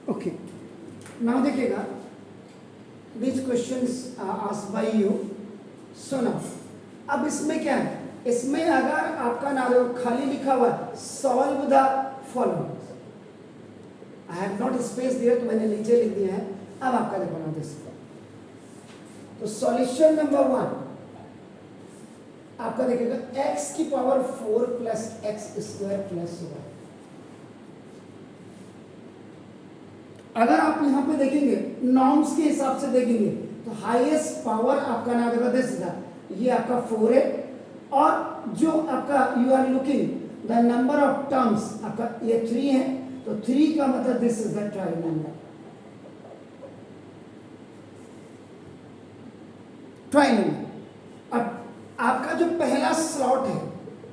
Okay, now देखिएगा, this questions asked by you. सुनो, अब इसमें क्या है, इसमें अगर आपका ना खाली लिखा हुआ solve the following, I have not space दिया तो मैंने नीचे लिख दिया है। अब आपका देखो ना दिस, तो सॉल्यूशन नंबर 1 आपका देखिएगा x की power 4 plus x square plus 1। अगर आप यहां पे देखेंगे नॉर्म्स के हिसाब से देखेंगे तो हाईएस्ट पावर आपका ना देखो दिस, ये आपका 4 है, और जो आपका you are looking the number of terms आपका ये 3 है, तो 3 का मतलब this is the trinomial. Trinomial. अब आपका जो पहला स्लॉट है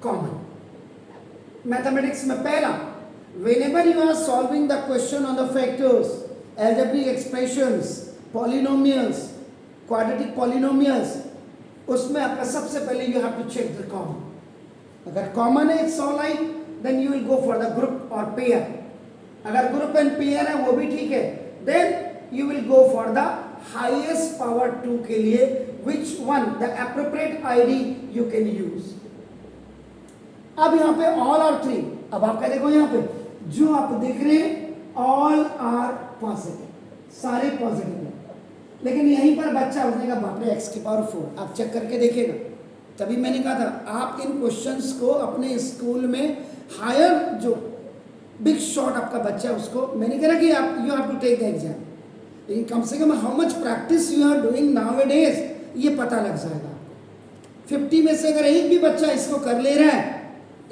कॉमन मैथमेटिक्स में पहला, whenever you are solving the question on the factors, algebraic expressions, polynomials, quadratic polynomials, उसमें आपका सबसे पहले you have to check the common। अगर कॉमन है it's all right, then you will go for the group और pair. अगर group and pair है वो भी ठीक है, then you will go for the highest power 2 के लिए, which one the appropriate ID you can use. अब यहाँ पे ऑल आर 3, अब आपका देखो यहाँ पे जो आप देख रहे हैं ऑल आर पॉजिटिव, सारे पॉजिटिव हैं, लेकिन यहीं पर बच्चा उसने कहा बाप रे एक्स की पावर 4, आप चेक करके देखिएगा। तभी मैंने कहा था आप इन क्वेश्चंस को अपने स्कूल में हायर जो बिग शॉट आपका बच्चा है उसको, मैंने कहा कि आप you have to take the exam, लेकिन कम से कम how much practice you are doing nowadays ये पता लग जाएगा आपको। 50 में से अगर एक भी बच्चा इसको कर ले रहा है,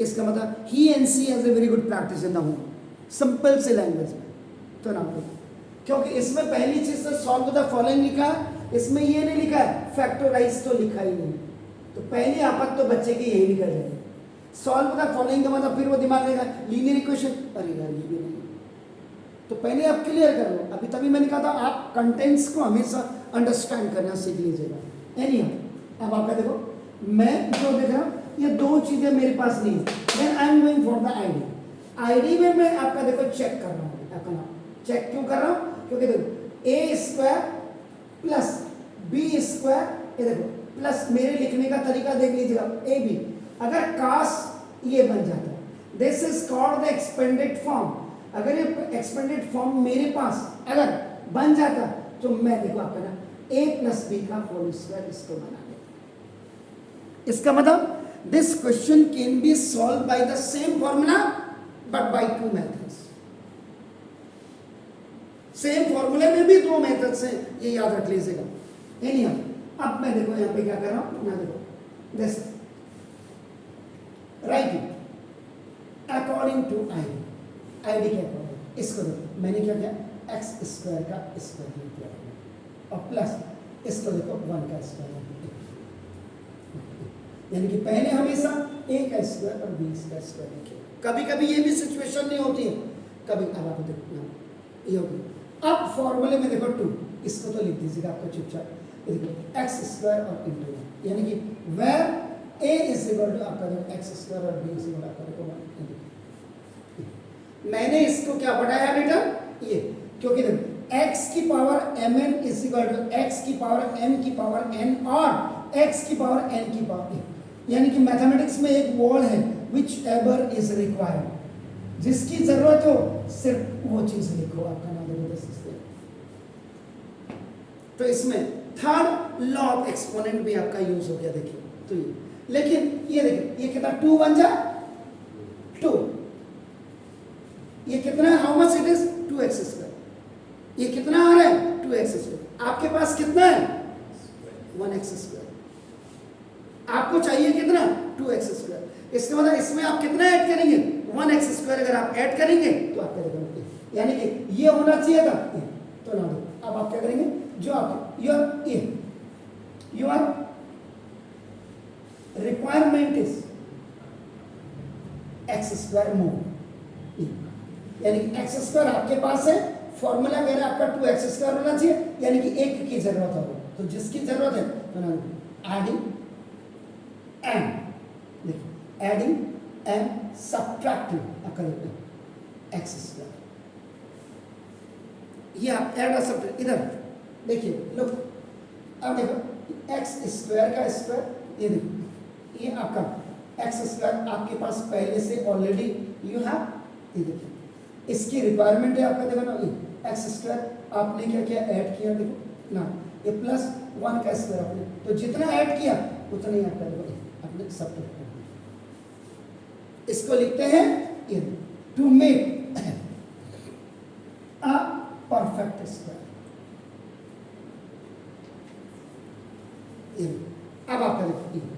इसका मतलब he and she has a very good practice in the home, simple से लैंग्वेज में। तो ना, क्योंकि इसमें पहली चीज तो सॉल्व द फॉलोइंग लिखा है, इसमें ये नहीं लिखा है फैक्टराइज, तो लिखा ही नहीं, तो पहली आफत तो बच्चे की यही निकल जाएगी। सॉल्व द फॉलोइंग का मतलब फिर वो दिमाग देगा लीनियर इक्वेशन, अरे यार ये भी नहीं, तो पहले आप क्लियर कर लो। अभी तभी मैंने कहा था आप कंटेंट्स को हमेशा अंडरस्टैंड करना सीख लीजिएगा। एनी अब आपका देखो मैं जो देख रहा हूँ ये दो चीजें मेरे पास नहीं है, then I am going for the ID. ID में मैं आपका देखो चेक कर रहा हूँ, आपका नाम चेक क्यों कर रहा हूँ, क्योंकि देखो ए स्क्वायर प्लस बी स्क्वायर, ये देखो प्लस, मेरे लिखने का तरीका देख लीजिएगा, ए बी अगर कास ये बन जाता है, this is called the expanded form. अगर ये एक्सपेंडेड फॉर्म मेरे पास अगर बन जाता तो मैं देखो आपका ना ए प्लस बी का होल स्क्वायर इसको बना देता। इसका मतलब this question can be solve by the same formula but by 2 methods. Same फॉर्मूले में भी 2 मेथड्स हैं, ये याद रख लीजिएगा। एनी अब मैं देखो यहाँ पे क्या कर रहा हूं ना, देखो this right according to ID, ID के अकॉर्डिंग इसको देखो मैंने क्या किया, एक्स स्क्वायर का स्क्वायर रूट किया और प्लस इसको देखो 1 का स्क्वायर, यानी कि पहले हमेशा a का स्क्वायर और b का स्क्वायर लिखिए। कभी कभी ये भी सिचुएशन नहीं होती है, कभी अब आप देखो ये होगी। अब फॉर्मूले में देखो 2, इसको तो लिख दीजिएगा आपको चुपचाप, देखो एक्स स्क्वायर और इंटू, यानी कि where a is equal to आपका देखो एक्स स्क्वायर और b इज इक्वल आपका देखो 1। मैंने इसको क्या बढ़ाया बेटा ये, क्योंकि देखो x की power mn is equal to x की पावर m की पावर n और x की पावर n की पावर a, यानी कि मैथमेटिक्स में एक वॉल है विच एवर इज रिक्वायर्ड, जिसकी जरूरत हो सिर्फ वो चीज लिखो, आपका नाम देखो। तो इसमें थर्ड लॉ ऑफ एक्सपोनेंट भी आपका यूज हो गया, देखिए तो ये, लेकिन ये देखिए ये कितना 2 बन जा 2, ये कितना है, how much it is 2x square, ये कितना आ रहा है 2x स्क्वायर, आपके पास कितना है 1x स्क्वायर, आपको चाहिए कितना 2x स्क्वायर। इसका मतलब इसमें आप कितना ऐड करेंगे 1x स्क्वायर, अगर आप ऐड करेंगे तो आप क्या करेंगे, यानी कि ये होना चाहिए था, तो ना दो। अब आप क्या करेंगे, जो आप your requirement is x square more, यानी कि एक्स स्क्वायर आपके पास है, फॉर्मूला कह रहा है आपका 2x स्क्वायर होना चाहिए, यानी कि एक की जरूरत होगी, तो जिसकी जरूरत है तो एडिंग एंड, देखिए एडिंग एंड सब्ट्रैक्टिंग आपका देखो एक्स स्क्वायर, ये आप ऐड और सब्ट्रैक्ट इधर देखिए, लो अब देखो एक्स स्क्वायर का स्क्वायर, ये देखो ये आपका एक्स स्क्वायर आपके पास पहले से ऑलरेडी यू हैव, ये देखिए इसकी रिक्वायरमेंट है आपका, देखो ना ये एक्स स्क्वायर आपने क्या किया ऐड किया, देखो ना ये प्लस 1 का स्क्वायर आपने, तो जितना ऐड किया उतना ही आपका देखो आपने सब्ट्रैक्ट कर दिया। इसको लिखते हैं ये to make a perfect square. अब आपका देखो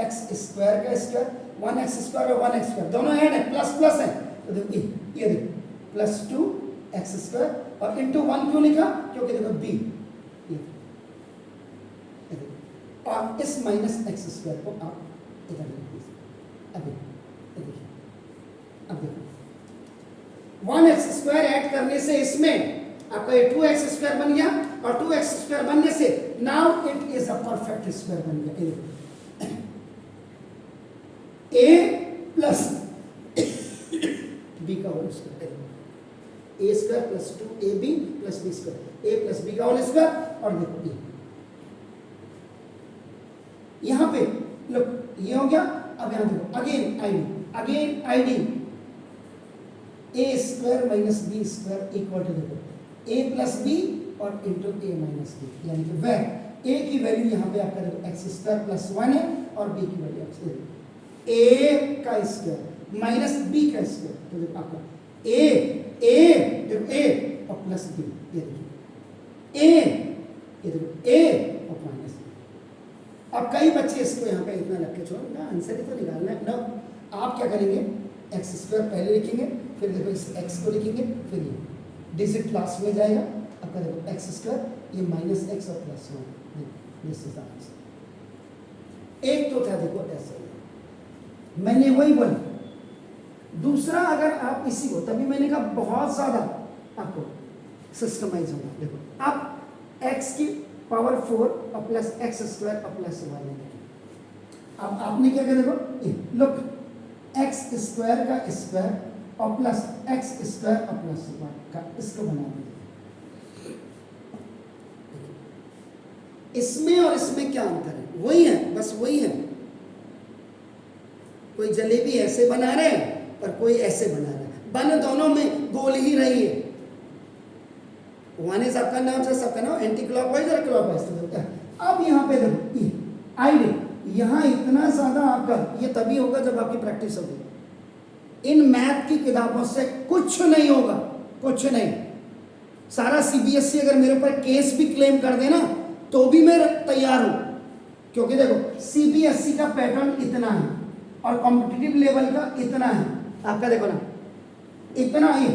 एक्स स्क्वायर का स्क्वायर 1x स्क्वायर और 1x स्क्वायर दोनों ऐड है, प्लस प्लस है, तो देखो ये देखो प्लस 2x स्क्वायर और इंटू 1 क्यों लिखा, क्योंकि देखो b और इस माइनस एक्स स्क्वायर को आप इधर लिख दीजिए। अब देखिए, अब देखो 1x स्क्वायर ऐड करने से इसमें आपका ये 2x स्क्वायर बन गया और 2x स्क्वायर बनने से now it is a perfect square बन गया। a प्लस b का whole square, a square plus 2ab plus b square, a plus b का होल स्क्वायर और देखो ये यहां पे लो ये हो गया। अब यहां देखो again ID a square minus b square equal to देखो a प्लस b और इंटू a माइनस b, यानी कि वह a की वैल्यू यहाँ पे आपका देखो एक्स स्क्वायर प्लस 1 है और b की वैल्यू a का स्क्वायर माइनस b का स्क्वायर, तो देखो आपका a देखो a और प्लस b, ये देखो ये देखो a और माइनस b। अब कई बच्चे इसको यहाँ पे इतना रख के छोड़ ना, आंसर ही तो निकालना है ना। आप क्या करेंगे, एक्स स्क्वायर पहले लिखेंगे, फिर देखो इस एक्स को लिखेंगे, फिर ये डिजिट लास्ट में जाएगा आपका देखो एक्स स्क्वायर ये माइनस एक्स और plus 1, this is the answer. एक तो था देखो ऐसे मैंने वही बोला। दूसरा अगर आप इसी को, तभी मैंने कहा बहुत ज्यादा आपको सिस्टमाइज होगा। देखो आप एक्स की पावर 4 और प्लस एक्स स्क्वायर और प्लस 1, अब आपने क्या किया देखो लुक एक्स स्क्वायर का स्क्वायर और प्लस एक्स स्क्वायर और प्लस 1 का इसको बना दीजिए। इसमें और इसमें क्या अंतर है, वही है, बस वही है। कोई जलेबी ऐसे बना रहे हैं और कोई ऐसे बना रहा है, बन दोनों में गोल ही रही है। वन इज आपका नाम से सबका नाम एंटी क्लॉकवाइज और क्लॉकवाइज। अब यहाँ पे देखो आईडी यहाँ इतना ज्यादा आपका ये तभी होगा जब आपकी प्रैक्टिस होगी। इन मैथ की किताबों से कुछ नहीं होगा, कुछ नहीं। सारा सीबीएसई अगर मेरे ऊपर केस भी क्लेम कर देना तो भी मैं तैयार हूं, क्योंकि देखो सीबीएसई का पैटर्न इतना है और कॉम्पिटिटिव लेवल का इतना है आपका, देखो ना इतना ही।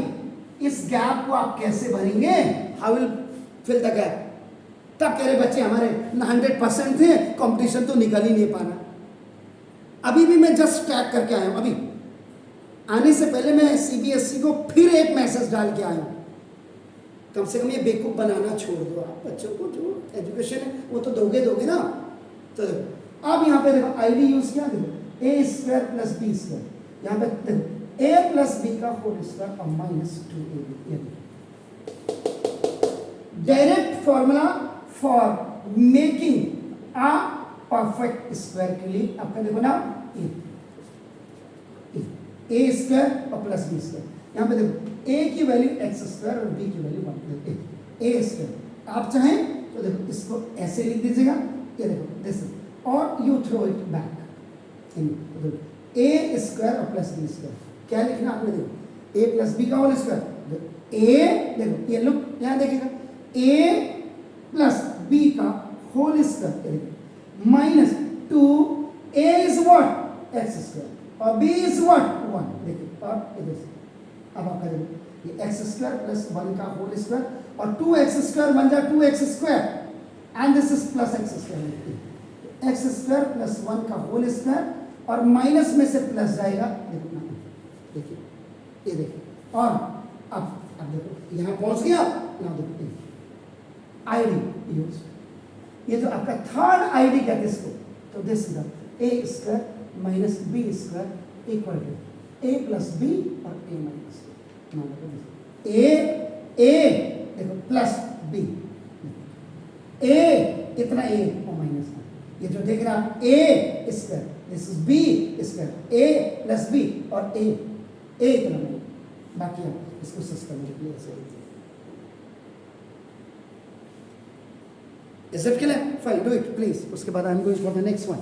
इस गैप को आप कैसे भरेंगे, how will fill the gap. तब कह रहे बच्चे हमारे 100% थे, कंपटीशन तो निकल ही नहीं पाना। अभी भी मैं जस्ट टैग करके आया हूं, अभी आने से पहले मैं सीबीएसई को फिर एक मैसेज डाल के आया हूं, कम से कम ये बेवकूफ बनाना छोड़ दो। आप बच्चों को जो एजुकेशन है वो तो दोगे ना। तो देखो अब यहाँ पे देखो आईडी यूज किया, देखो ए स्क्वायर प्लस बी स्क्वायर, यहाँ पे देखो ए प्लस बी का होल स्क्वायर और minus 2ab। Direct formula for making a perfect square के लिए आपका देखो ना ए स्क्वायर और प्लस बी स्क्वायर। यहाँ पे देखो a की वैल्यू एक्स स्क्वायर और b की वैल्यू 1 a स्क्वायर। आप चाहें तो देखो इसको ऐसे लिख दीजिएगा, ये देखो दिस और you throw it back in a square और प्लस b स्क्वायर। क्या लिखना आपने, देखो a प्लस b का होल स्क्वायर, a देखो ये लुक यहाँ देखिएगा a प्लस b का whole square minus 2a is what x square और b इज व्हाट 1। देखिए और इधर से अब आपका देखो ये एक्स स्क्वायर प्लस 1 का होल स्क्वायर और 2x स्क्वायर बन जाए 2x square and this is plus x square. X square plus 1 का होल स्क्वायर और माइनस में से प्लस जाएगा, देखो देखिए ये देखिए। और अब देखो यहाँ पहुंच गया ना, देखो आईडी यूज, ये जो आपका थर्ड आईडी कहते हैं इसको, तो this is A square minus B square equal to A plus B और ए माइनस ए देखो प्लस बी, ए इतना ए और माइनस का, ये जो देख रहा a square, this is b square, a plus B और ए इतना नहीं, बाकी आप इसको सिस्टम लिख लिया ऐसे। Is it clear? Fine, do it please. उसके बाद आई am going for the next one.